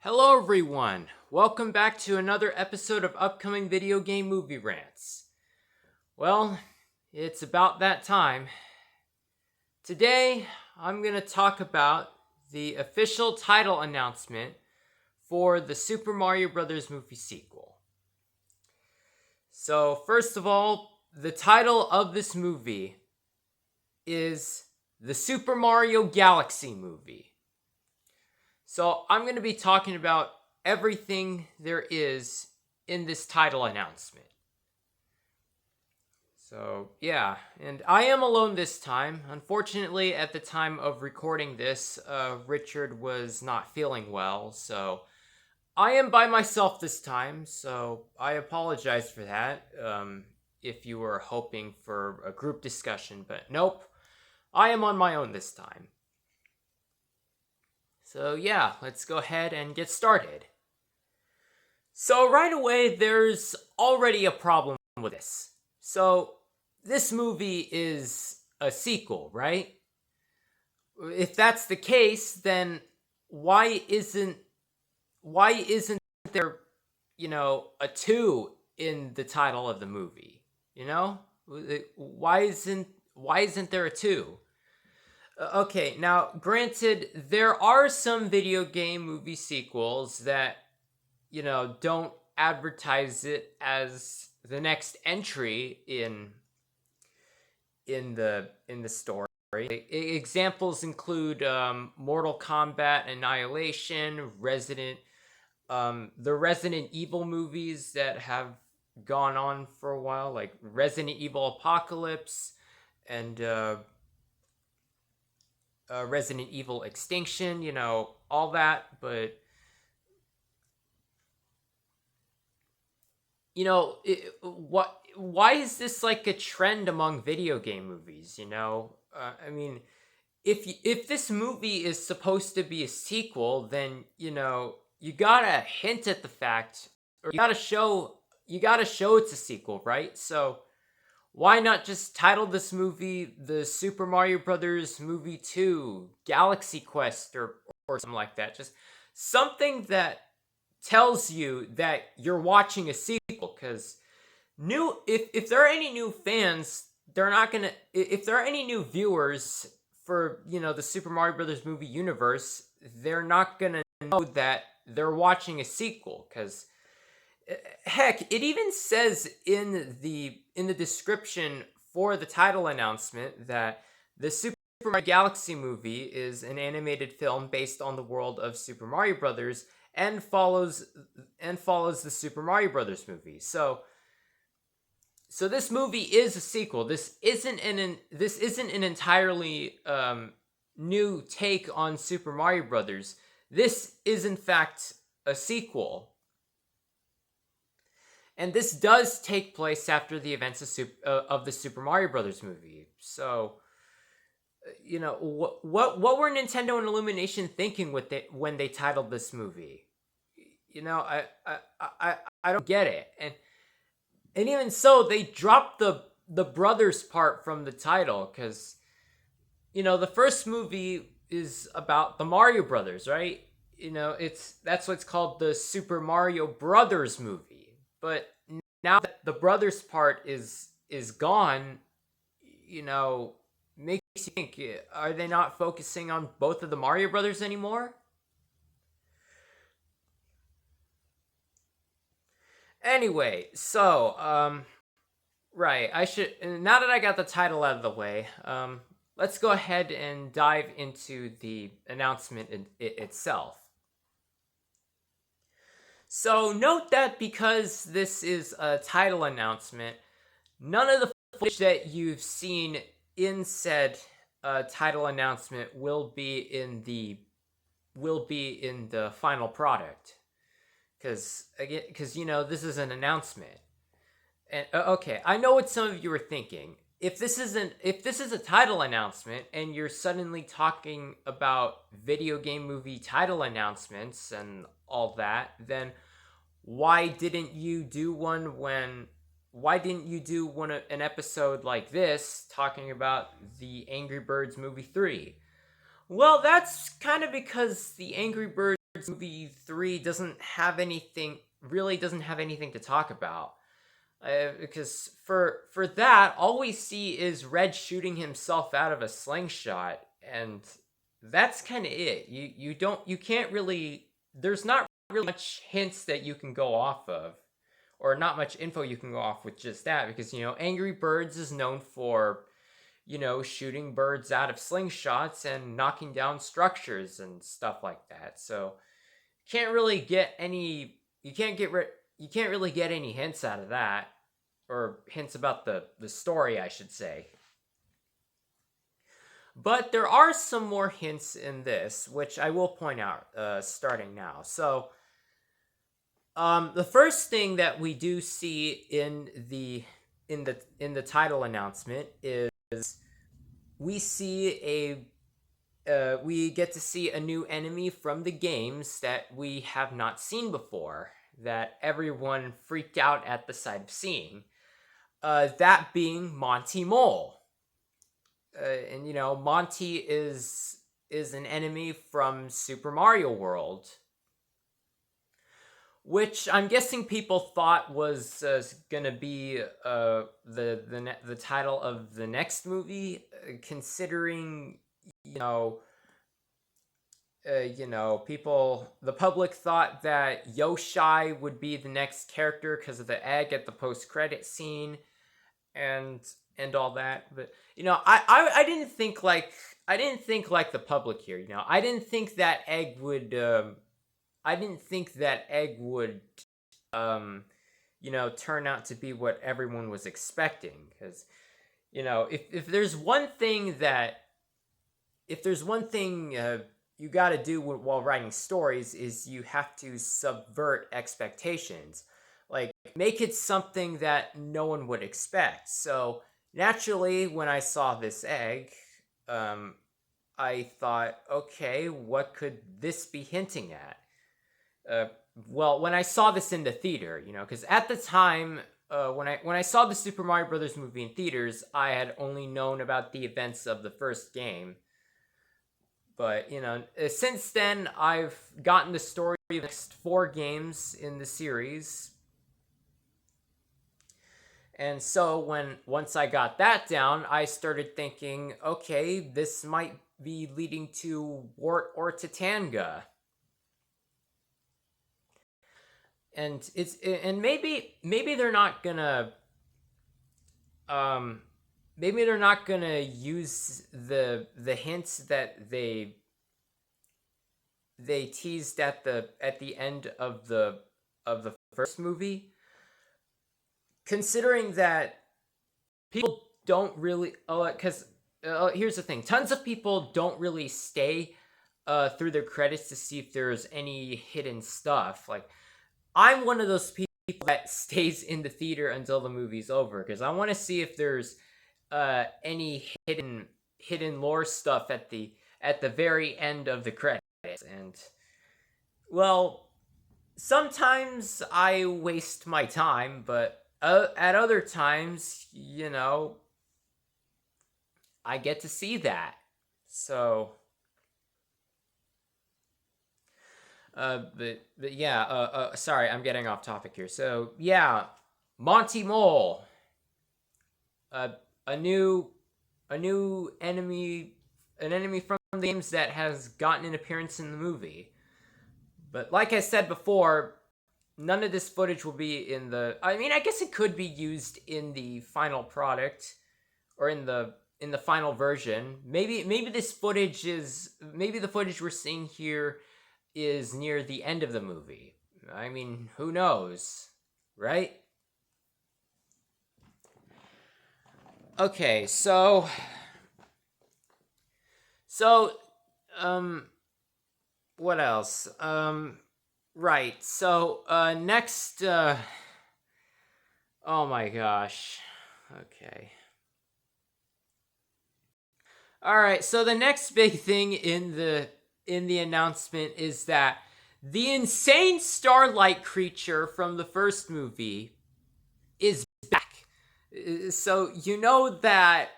Hello everyone, welcome back to another episode of upcoming video game movie rants. Well, it's about that time. Today, I'm going to talk about the official title announcement for the Super Mario Bros. Movie sequel. So, first of all, the title of this movie is the Super Mario Galaxy movie. So I'm going to be talking about everything there is in this title announcement. So yeah, and I am alone this time. Unfortunately, at the time of recording this, Richard was not feeling well, so I am by myself this time, so I apologize for that, if you were hoping for a group discussion, but nope, I am on my own this time. So yeah, let's go ahead and get started. So right away, there's already a problem with this. So this movie is a sequel, right? If that's the case, then why isn't there, a 2 in the title of the movie? Why isn't there a 2? Okay, now granted, there are some video game movie sequels that, don't advertise it as the next entry in the story. Examples include Mortal Kombat Annihilation, the Resident Evil movies that have gone on for a while, like Resident Evil Apocalypse and Resident Evil Extinction, all that, but why is this like a trend among video game movies? I mean, if this movie is supposed to be a sequel, then you gotta hint at the fact, or you gotta show it's a sequel, right? So why not just title this movie the Super Mario Brothers Movie 2 Galaxy Quest or something like that? Just something that tells you that you're watching a sequel, because if there are any new fans, they're not gonna, if there are any new viewers for the Super Mario Brothers movie universe, they're not gonna know that they're watching a sequel, because heck, it even says in the description for the title announcement that the Super Mario Galaxy movie is an animated film based on the world of Super Mario Brothers and follows the Super Mario Brothers movie. So this movie is a sequel. This isn't an entirely new take on Super Mario Brothers. This is in fact a sequel. And this does take place after the events of the Super Mario Brothers movie. So, what were Nintendo and Illumination thinking when they titled this movie? I don't get it. And even so, they dropped the brothers part from the title, because the first movie is about the Mario Brothers, right? That's what's called the Super Mario Brothers movie. But now that the brothers part is gone, makes you think, are they not focusing on both of the Mario Brothers anymore? Anyway, so right, now that I got the title out of the way, let's go ahead and dive into the announcement itself. So note that because this is a title announcement, none of the footage that you've seen in said title announcement will be in the final product, because this is an announcement. And okay, I know what some of you are thinking. If this is a title announcement and you're suddenly talking about video game movie title announcements and all that, then why didn't you do an episode like this talking about the Angry Birds movie 3? Well, that's kind of because the Angry Birds movie 3 doesn't have anything to talk about. Because for that, all we see is Red shooting himself out of a slingshot, and that's kind of it. You can't really. There's not really much hints that you can go off of, or not much info you can go off with just that, because Angry Birds is known for shooting birds out of slingshots and knocking down structures and stuff like that. So can't really get any. You can't really get any hints out of that, or hints about the story, I should say. But there are some more hints in this, which I will point out starting now. So, the first thing that we do see in the title announcement is we get to see a new enemy from the games that we have not seen before, that everyone freaked out at the sight of seeing. That being Monty Mole. And Monty is an enemy from Super Mario World, which I'm guessing people thought was gonna be the title of the next movie, considering the public thought that Yoshi would be the next character because of the egg at the post-credit scene, and all that. But I didn't think like the public here. I didn't think that egg would turn out to be what everyone was expecting, because if there's one thing you got to do while writing stories, is you have to subvert expectations, like make it something that no one would expect. So naturally, when I saw this egg, I thought, okay, what could this be hinting at? Well, when I saw this in the theater, because at the time, when I saw the Super Mario Brothers movie in theaters, I had only known about the events of the first game. But since then, I've gotten the story of the next 4 games in the series. And so once I got that down, I started thinking, okay, this might be leading to Wart or Tatanga. And maybe they're not gonna use the hints that they teased at the end of the first movie, considering that people don't really because here's the thing, tons of people don't really stay through their credits to see if there's any hidden stuff. Like, I'm one of those people that stays in the theater until the movie's over, because I want to see if there's any hidden lore stuff at the very end of the credits. And well, sometimes I waste my time, but at other times, I get to see that. So but yeah, sorry, I'm getting off topic here. So yeah, Monty Mole, a new enemy, an enemy from the games that has gotten an appearance in the movie. But like I said before, none of this footage will be in the. I mean, I guess it could be used in the final product, or in the final version. Maybe the footage we're seeing here is near the end of the movie. I mean, who knows, right? Okay, so what else? Right. So next, oh my gosh. Okay. All right. So the next big thing in the announcement is that the insane starlight creature from the first movie is back. So that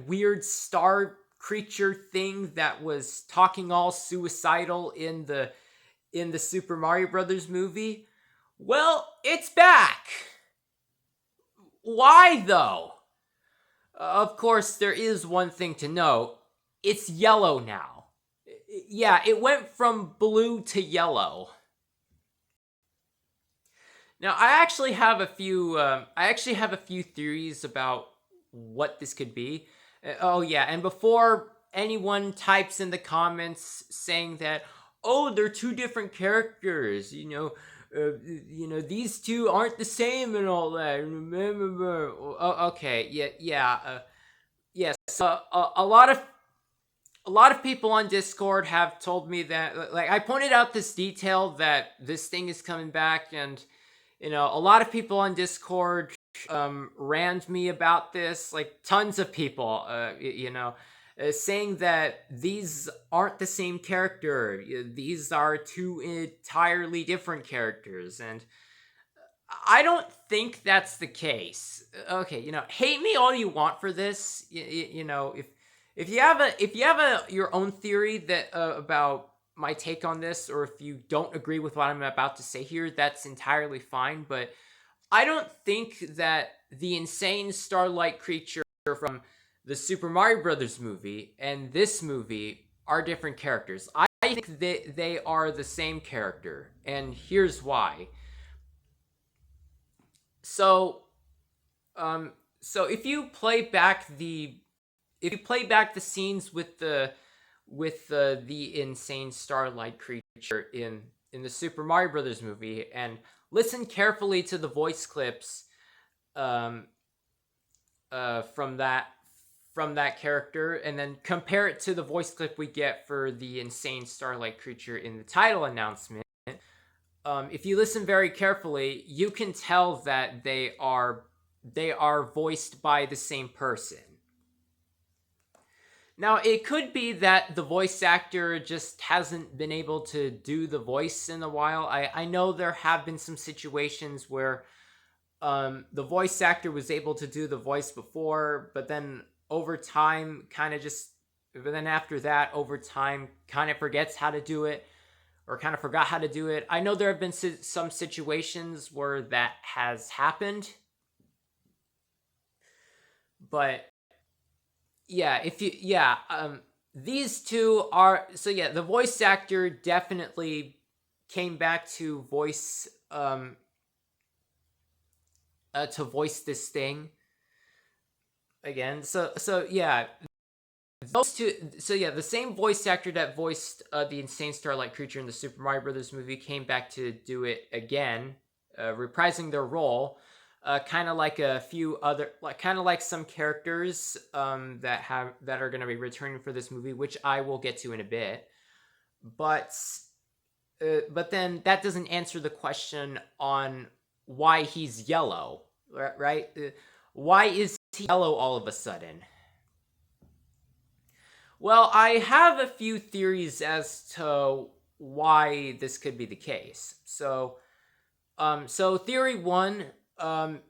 weird star creature thing that was talking all suicidal in the Super Mario Brothers movie, well, it's back. Why though? Of course, there is one thing to note. It's yellow now. Yeah, it went from blue to yellow. Now, I actually have a few. Theories about what this could be. Oh yeah, and before anyone types in the comments saying that, oh, they're two different characters, these two aren't the same and all that. Remember? Okay, yes. A lot of people on Discord have told me that, like, I pointed out this detail that this thing is coming back, and a lot of people on Discord rant me about this, like tons of people, saying that these aren't the same character. These are two entirely different characters, and I don't think that's the case. Okay, hate me all you want for this. If you have your own theory that about my take on this, or if you don't agree with what I'm about to say here, that's entirely fine. But I don't think that the insane starlight creature from the Super Mario Brothers movie and this movie are different characters. I think that they are the same character, and here's why. So, if you play back the scenes with the insane starlight creature in the Super Mario Brothers movie, and listen carefully to the voice clips from that character, and then compare it to the voice clip we get for the insane starlight creature in the title announcement. If you listen very carefully, you can tell that they are voiced by the same person. Now, it could be that the voice actor just hasn't been able to do the voice in a while. I know there have been some situations where the voice actor was able to do the voice before, but then over time, after that, over time, kind of forgets how to do it, or kind of forgot how to do it. I know there have been some situations where that has happened, but yeah, these two are, so yeah, the voice actor definitely came back to voice this thing again. So yeah, those two. So yeah, the same voice actor that voiced the insane starlight creature in the Super Mario Brothers movie came back to do it again, reprising their role. Kind of like a few other, kind of like some characters that are going to be returning for this movie, which I will get to in a bit. But then that doesn't answer the question on why he's yellow, right? Why is he yellow all of a sudden? Well, I have a few theories as to why this could be the case. So theory one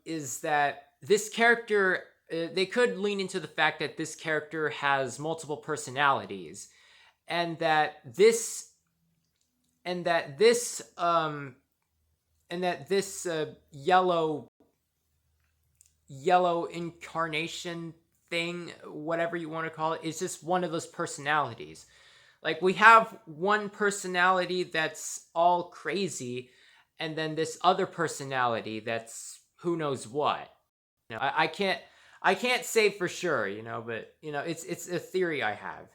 is that this character, they could lean into the fact that this character has multiple personalities, and that this yellow incarnation thing, whatever you want to call it, is just one of those personalities. Like, we have one personality that's all crazy, and then this other personality that's who knows what. I can't say for sure, but it's a theory I have.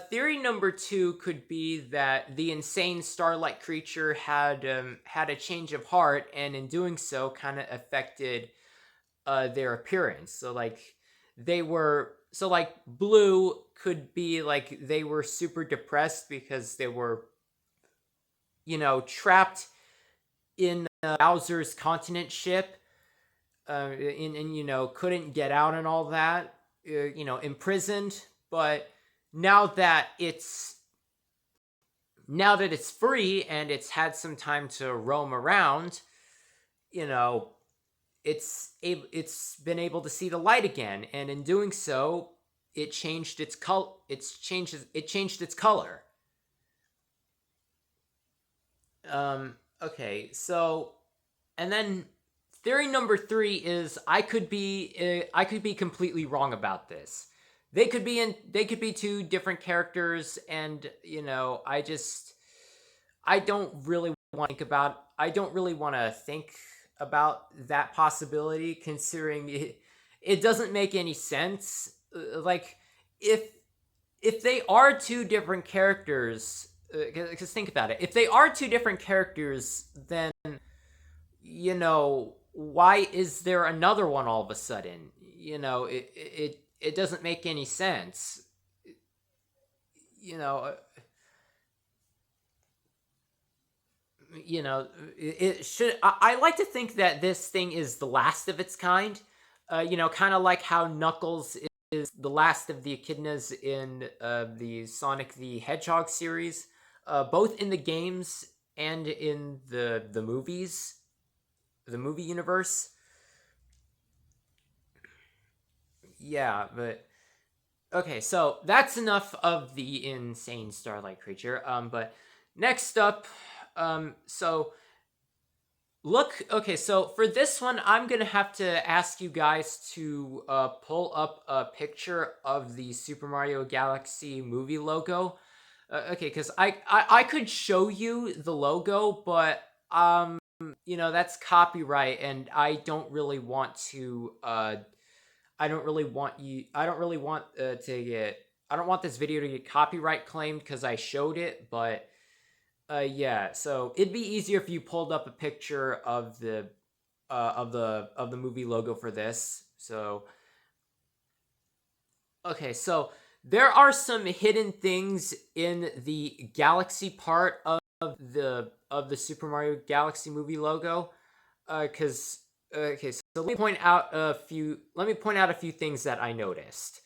Theory number two could be that the insane starlight creature had a change of heart, and in doing so, kind of affected their appearance. So blue could be like they were super depressed because they were, trapped in Bowser's continent ship, and couldn't get out and all that, imprisoned. But now that it's free and it's had some time to roam around, it's been able to see the light again, and in doing so, it changed its color. It changed its color. Okay, so, and then theory number 3 is I could be completely wrong about this. They could be two different characters, and I don't really want to think about that possibility, considering it doesn't make any sense. Like, if they are two different characters, because think about it, if they are two different characters, then why is there another one all of a sudden? It doesn't make any sense. It should. I like to think that this thing is the last of its kind. Kind of like how Knuckles is the last of the echidnas in the Sonic the Hedgehog series, both in the games and in the movies, the movie universe. Yeah, but okay, so that's enough of the insane starlight creature. But next up, so so for this one, I'm gonna have to ask you guys to pull up a picture of the Super Mario Galaxy movie logo. Okay, because I could show you the logo, but that's copyright, and I don't really want to. I don't really want you. I don't really want to get. I don't want this video to get copyright claimed because I showed it, but yeah. So it'd be easier if you pulled up a picture of the movie logo for this. So okay, so there are some hidden things in the Galaxy part of the Super Mario Galaxy movie logo, because okay, so let me point out a few. Let me point out a few things that I noticed.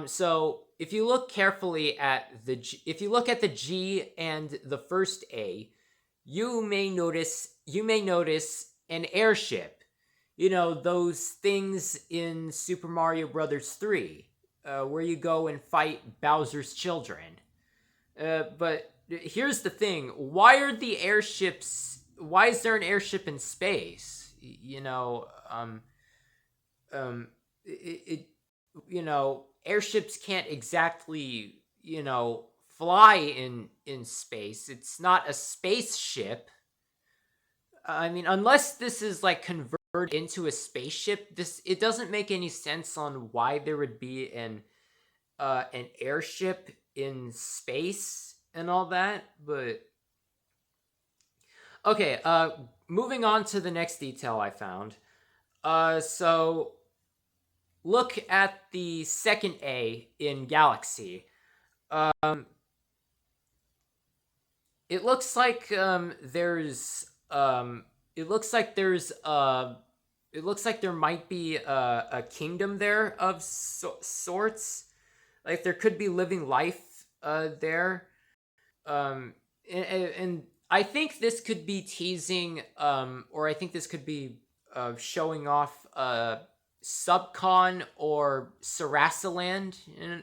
So if you look carefully at if you look at the G and the first A, you may notice an airship. Those things in Super Mario Brothers 3, where you go and fight Bowser's children. But here's the thing: why are the airships? Why is there an airship in space? Airships can't exactly, fly in space. It's not a spaceship. I mean, unless this is like converted into a spaceship, it doesn't make any sense on why there would be an airship in space and all that. But okay, moving on to the next detail I found. So look at the second A in Galaxy. It looks like there's it looks like there might be a kingdom there of sorts. Like there could be living life there. And I think this could be teasing, or I think this could be showing off Subcon or Sarasaland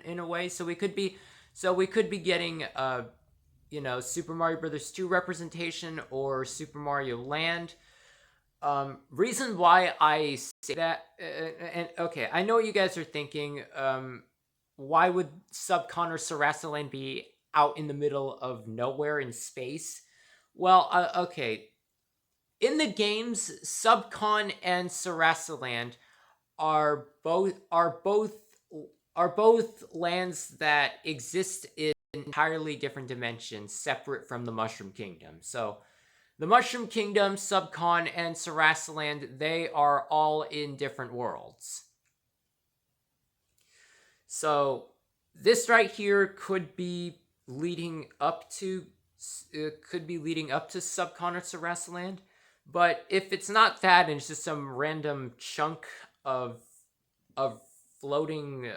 in a way. So we could be getting Super Mario Brothers 2 representation or Super Mario Land. Reason why I say that, and okay, I know what you guys are thinking. Why would Subcon or Sarasaland be out in the middle of nowhere in space? Well, okay. In the games, Subcon and Sarasaland are both lands that exist in entirely different dimensions, separate from the Mushroom Kingdom. So, the Mushroom Kingdom, Subcon, and Sarasaland, they are all in different worlds. So, this right here could be leading up to Subcon or Sarasaland. But if it's not that, and it's just some random chunk of floating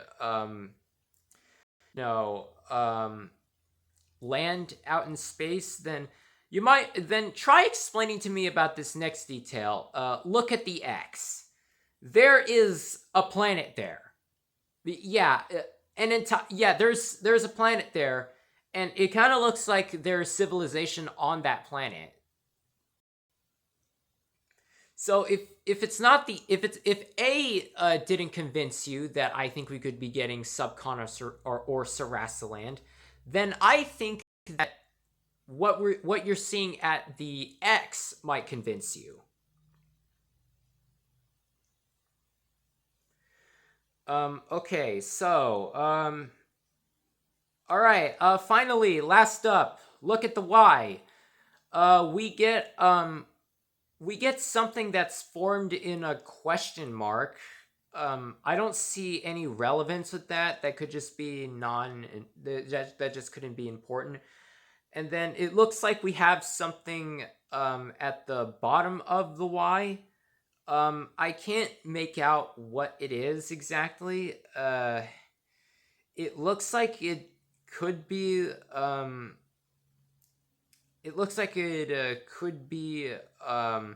land out in space, then you might try explaining to me about this next detail. Look at the X. There is a planet there. Yeah, yeah. There's a planet there, and it kind of looks like there's civilization on that planet. So if it's not the if A didn't convince you that I think we could be getting Subcon or Sarasaland, then I think that what you're seeing at the X might convince you. Okay, so all right. Finally, last up, look at the Y. We get something that's formed in a question mark. I don't see any relevance with that. That could just be that just couldn't be important. And then it looks like we have something at the bottom of the Y. I can't make out what it is exactly. It looks like it could be. It looks like it could be a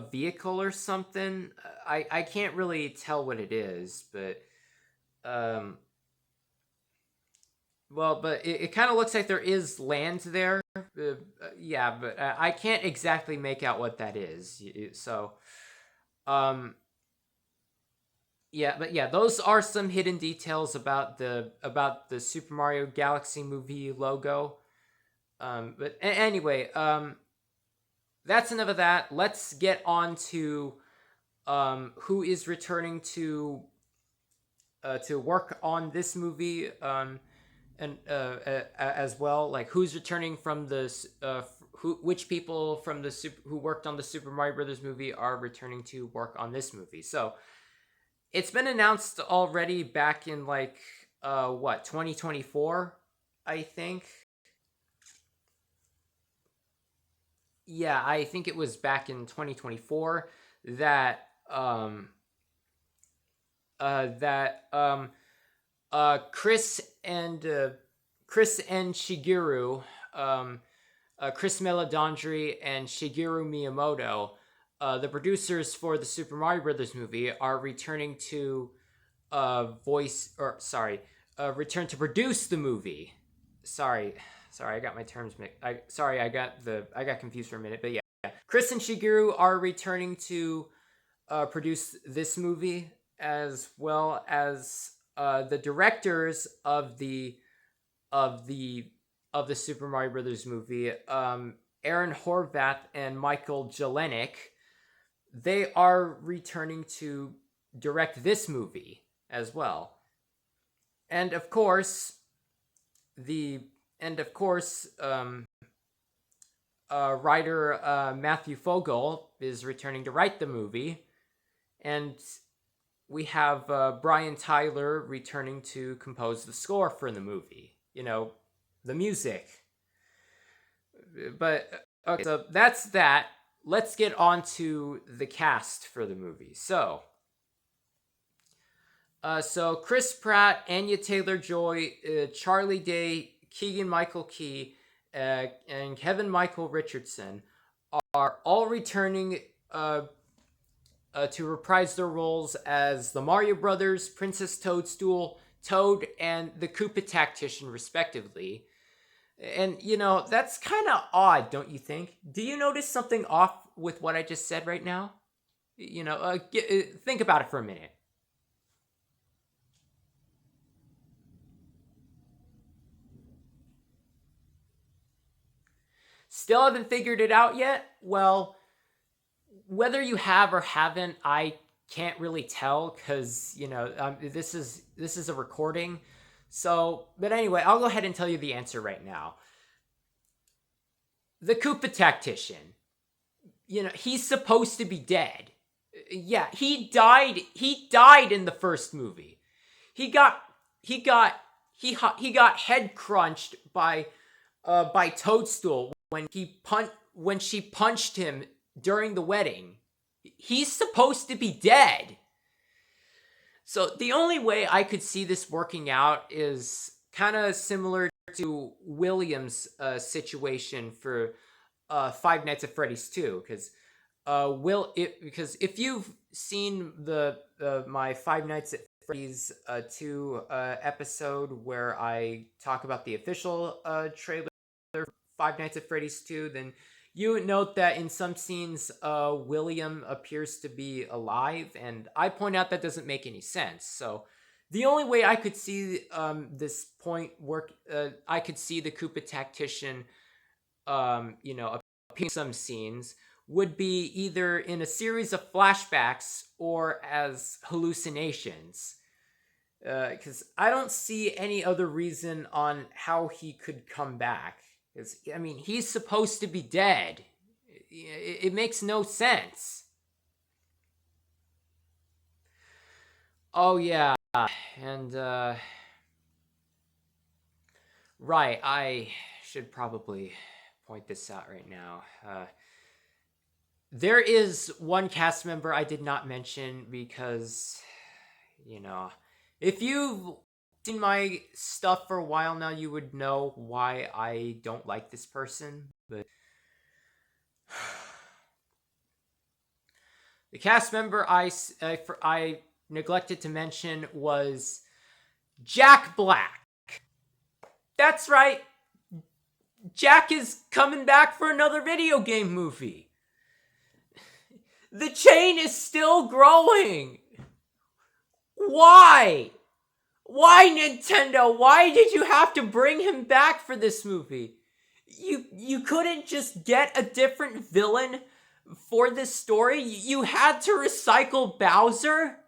vehicle or something. I can't really tell what it is, but but it kind of looks like there is land there. Yeah, but I can't exactly make out what that is. So, yeah, but yeah, those are some hidden details about the Super Mario Galaxy movie logo. But anyway, that's enough of that. Let's get on to who is returning to work on this movie, and as well, like who's returning from which people from who worked on the Super Mario Brothers movie are returning to work on this movie. So it's been announced already back in 2024, I think. Yeah, I think it was back in 2024 that Chris and Shigeru, Chris Meledandri and Shigeru Miyamoto, the producers for the Super Mario Brothers movie, are returning to return to produce the movie. Sorry, I got my terms mixed. I got confused for a minute, but yeah, Chris and Shigeru are returning to produce this movie, as well as the directors of the Super Mario Brothers movie, Aaron Horvath and Michael Jelenic. They are returning to direct this movie as well, and of course, writer Matthew Fogel is returning to write the movie, and we have Brian Tyler returning to compose the score for the movie. The music. But okay, so that's that. Let's get on to the cast for the movie. So Chris Pratt, Anya Taylor-Joy, Charlie Day, Keegan-Michael Key, and Kevin-Michael Richardson are all returning to reprise their roles as the Mario Brothers, Princess Toadstool, Toad, and the Koopa Tactician, respectively. And, that's kind of odd, don't you think? Do you notice something off with what I just said right now? Think about it for a minute. Still haven't figured it out yet? Well, whether you have or haven't, I can't really tell, because this is a recording. So, but anyway, I'll go ahead and tell you the answer right now. The Koopa Tactician. He's supposed to be dead. Yeah, he died. He died in the first movie. He got head crunched by Toadstool when she punched him during the wedding. He's supposed to be dead. So the only way I could see this working out is kind of similar to William's situation for Five Nights at Freddy's 2, because because if you've seen my Five Nights at Freddy's 2 episode where I talk about the official trailer for Five Nights at Freddy's 2, then you would note that in some scenes, William appears to be alive, and I point out that doesn't make any sense. So the only way I could see this point work, I could see the Koopa Tactician, appearing in some scenes, would be either in a series of flashbacks or as hallucinations. Because I don't see any other reason on how he could come back. Because, I mean, he's supposed to be dead. It makes no sense. Oh, yeah. And, right, I should probably point this out right now. There is one cast member I did not mention because, if you've seen my stuff for a while now, you would know why I don't like this person. But the cast member I neglected to mention was Jack Black. That's right. Jack is coming back for another video game movie. The chain is still growing. Why? Why, Nintendo? Why did you have to bring him back for this movie? You couldn't just get a different villain for this story? You had to recycle Bowser?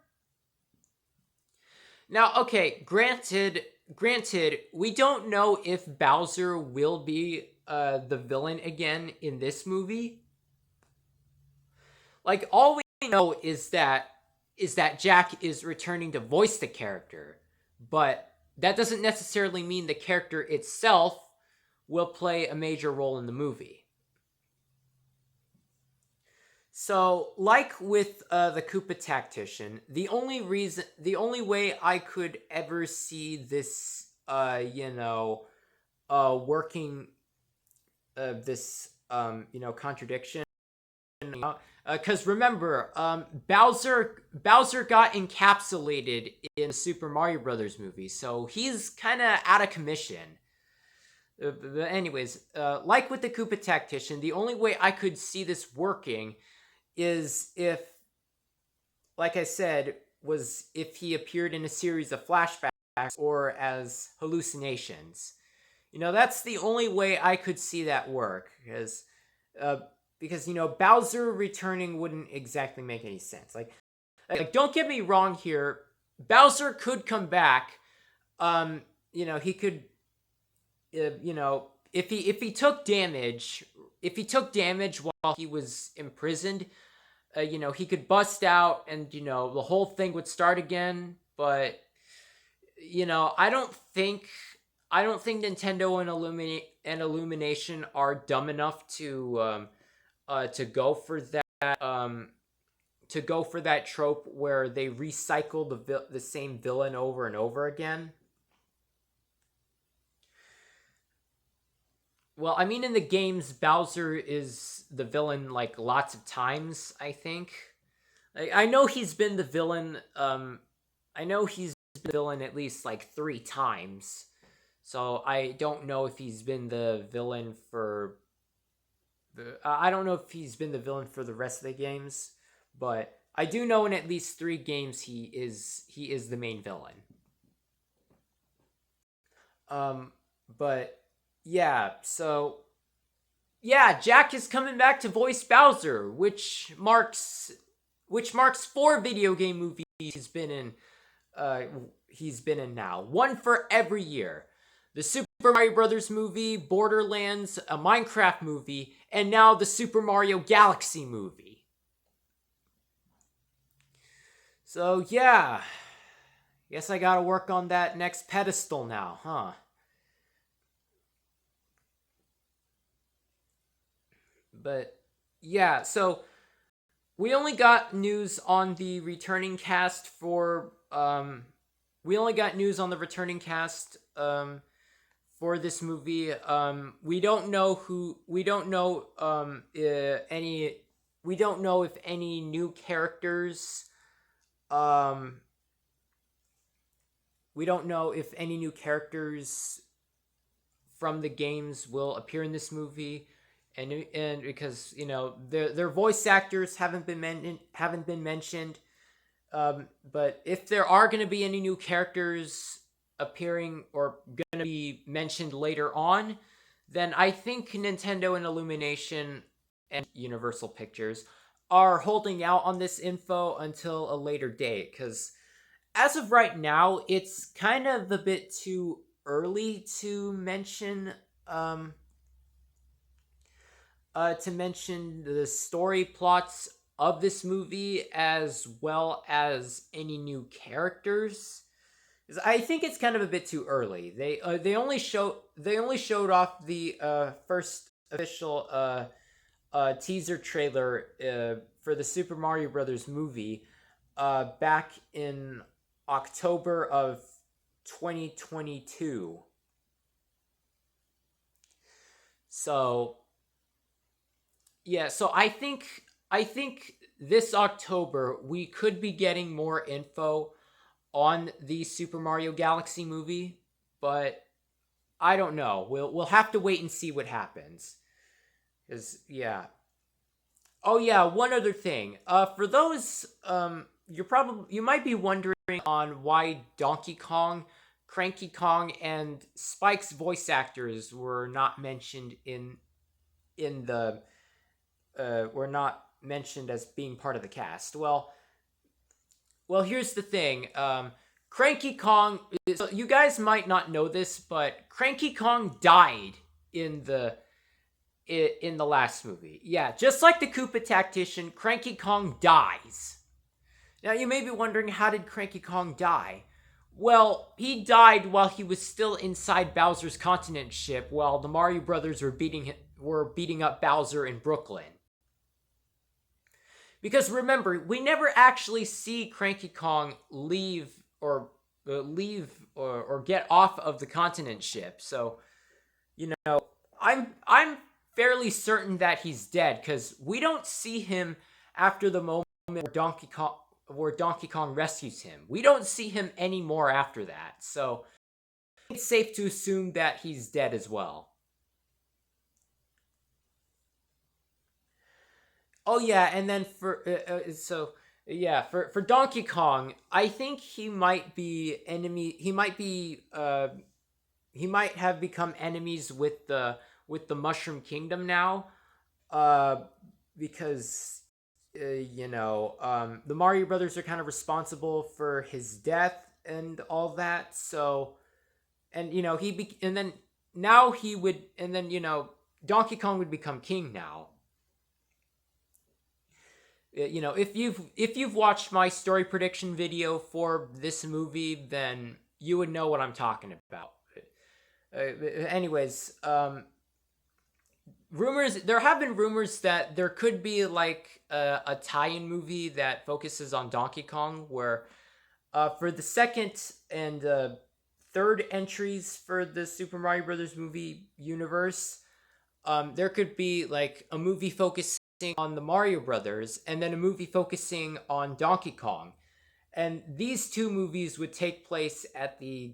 Now, okay, granted, we don't know if Bowser will be the villain again in this movie. Like, all we know is that Jack is returning to voice the character, but that doesn't necessarily mean the character itself will play a major role in the movie. So, like with the Koopa Tactician, the only way I could ever see this, working, this, contradiction. Because remember, Bowser got encapsulated in the Super Mario Brothers movie, so he's kind of out of commission. But anyways, like with the Koopa Tactician, the only way I could see this working is if, like I said, was if he appeared in a series of flashbacks or as hallucinations. That's the only way I could see that work, because Bowser returning wouldn't exactly make any sense. Like don't get me wrong here, Bowser could come back. He could, if he took damage, while he was imprisoned, he could bust out and the whole thing would start again. But I don't think Nintendo and Illumination are dumb enough to go for that trope where they recycle the same villain over and over again. Well, I mean, in the games, Bowser is the villain like lots of times, I think. I know he's been the villain. I know he's been the villain at least like 3 times. So I don't know if he's been the villain for I don't know if he's been the villain for the rest of the games, but I do know in at least 3 games he is the main villain. But yeah, so yeah, Jack is coming back to voice Bowser, which marks 4 video game movies he's been in now. 1 for every year. The Super Mario Brothers movie, Borderlands, a Minecraft movie, and now the Super Mario Galaxy movie. So yeah, guess I gotta work on that next pedestal now, huh? But yeah, so we only got news on the returning cast for for this movie. We don't know if any new characters we don't know if any new characters from the games will appear in this movie, and because their voice actors haven't been mentioned. But if there are going to be any new characters appearing or going to be mentioned later on, then I think Nintendo and Illumination and Universal Pictures are holding out on this info until a later date, because as of right now, it's kind of a bit too early um to mention the story plots of this movie as well as any new characters. 'Cause I think it's kind of a bit too early. They only showed off the first official teaser trailer for the Super Mario Brothers movie back in October of 2022. So yeah, so I think this October we could be getting more info on the Super Mario Galaxy movie, but I don't know. We'll have to wait and see what happens. Cuz yeah. Oh yeah, one other thing. For those you might be wondering on why Donkey Kong, Cranky Kong and Spike's voice actors were not mentioned in the were not mentioned as being part of the cast. Well, here's the thing. Cranky Kong. So you guys might not know this, but Cranky Kong died in the last movie. Yeah, just like the Koopa Tactician, Cranky Kong dies. Now you may be wondering, how did Cranky Kong die? Well, he died while he was still inside Bowser's continent ship, while the Mario Brothers were beating up Bowser in Brooklyn. Because remember, we never actually see Cranky Kong leave or get off of the continent ship. So, I'm fairly certain that he's dead, because we don't see him after the moment where Donkey Kong rescues him. We don't see him anymore after that. So it's safe to assume that he's dead as well. Oh yeah, and then for Donkey Kong, I think he might be enemy. He might have become enemies with the Mushroom Kingdom now, uh, because the Mario Brothers are kind of responsible for his death and all that. So, and and then now he would, and then Donkey Kong would become king now. If you've watched my story prediction video for this movie, then you would know what I'm talking about. Anyways, there have been rumors that there could be like a tie-in movie that focuses on Donkey Kong, where for the second and third entries for the Super Mario Brothers movie universe, there could be like a movie focusing on the Mario Brothers and then a movie focusing on Donkey Kong. And these two movies would take place at the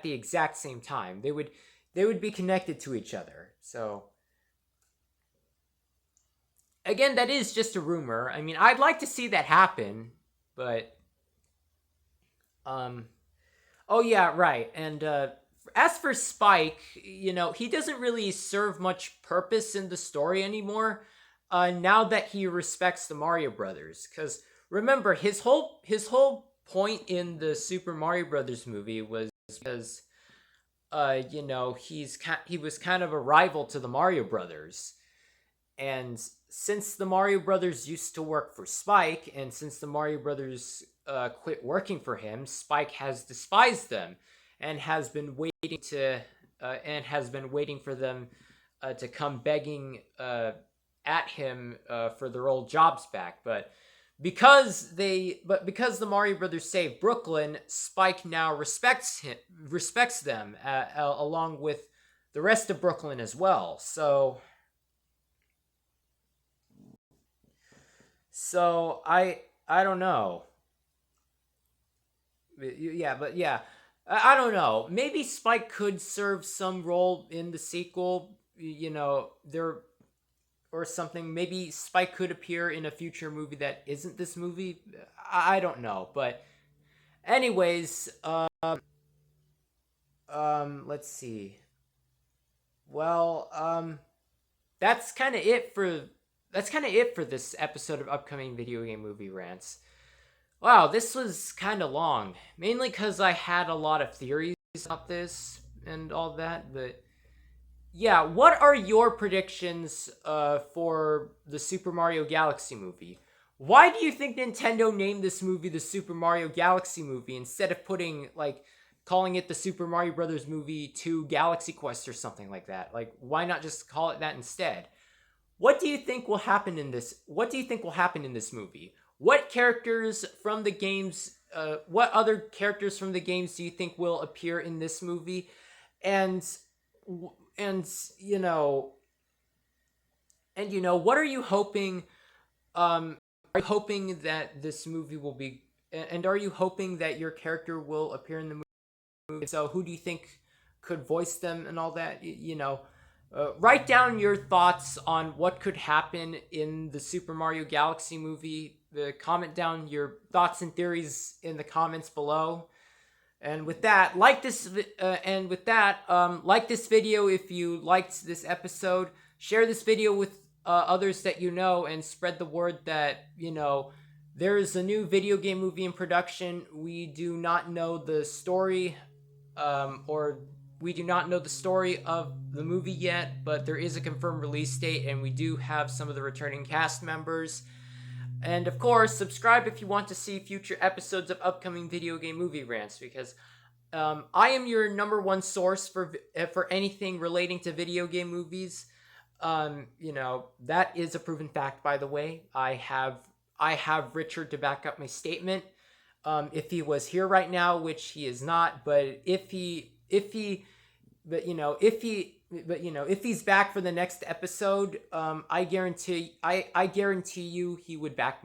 exact same time. They would be connected to each other. So again, that is just a rumor. I mean, I'd like to see that happen, but um oh yeah, right. And as for Spike, he doesn't really serve much purpose in the story anymore. Now that he respects the Mario Brothers, because remember his whole point in the Super Mario Brothers movie was because he was kind of a rival to the Mario Brothers, and since the Mario Brothers used to work for Spike, and since the Mario Brothers quit working for him, Spike has despised them and has been waiting for them to come begging at him for their old jobs back. But because the Mario Brothers saved Brooklyn, Spike now respects them along with the rest of Brooklyn as well. So I don't know. Yeah, but yeah. I don't know. Maybe Spike could serve some role in the sequel. There or something. Maybe Spike could appear in a future movie that isn't this movie. I don't know, but anyways, let's see. Well, that's kind of it for this episode of upcoming video game movie rants. Wow, this was kind of long, mainly because I had a lot of theories about this and all that. But yeah, what are your predictions for the Super Mario Galaxy movie? Why do you think Nintendo named this movie the Super Mario Galaxy movie instead of putting calling it the Super Mario Brothers movie 2 Galaxy Quest or something like that? Like, why not just call it that instead? What do you think will happen in this? What do you think will happen in this movie? What characters from the games? What other characters from the games do you think will appear in this movie? And and what are you hoping? Are you hoping that this movie will be? And are you hoping that your character will appear in the movie? So, who do you think could voice them and all that? Write down your thoughts on what could happen in the Super Mario Galaxy movie. Comment down your thoughts and theories in the comments below. And with that, like this video if you liked this episode. Share this video with others that you know, and spread the word that there is a new video game movie in production. We do not know the story, or we do not know the story of the movie yet, but there is a confirmed release date, and we do have some of the returning cast members. And of course, subscribe if you want to see future episodes of upcoming video game movie rants, because I am your number one source for anything relating to video game movies. That is a proven fact, by the way. I have Richard to back up my statement. If he was here right now, which he is not, but if he's back for the next episode, I guarantee you he would back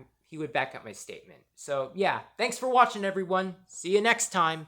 up my statement. So yeah, thanks for watching, everyone. See you next time.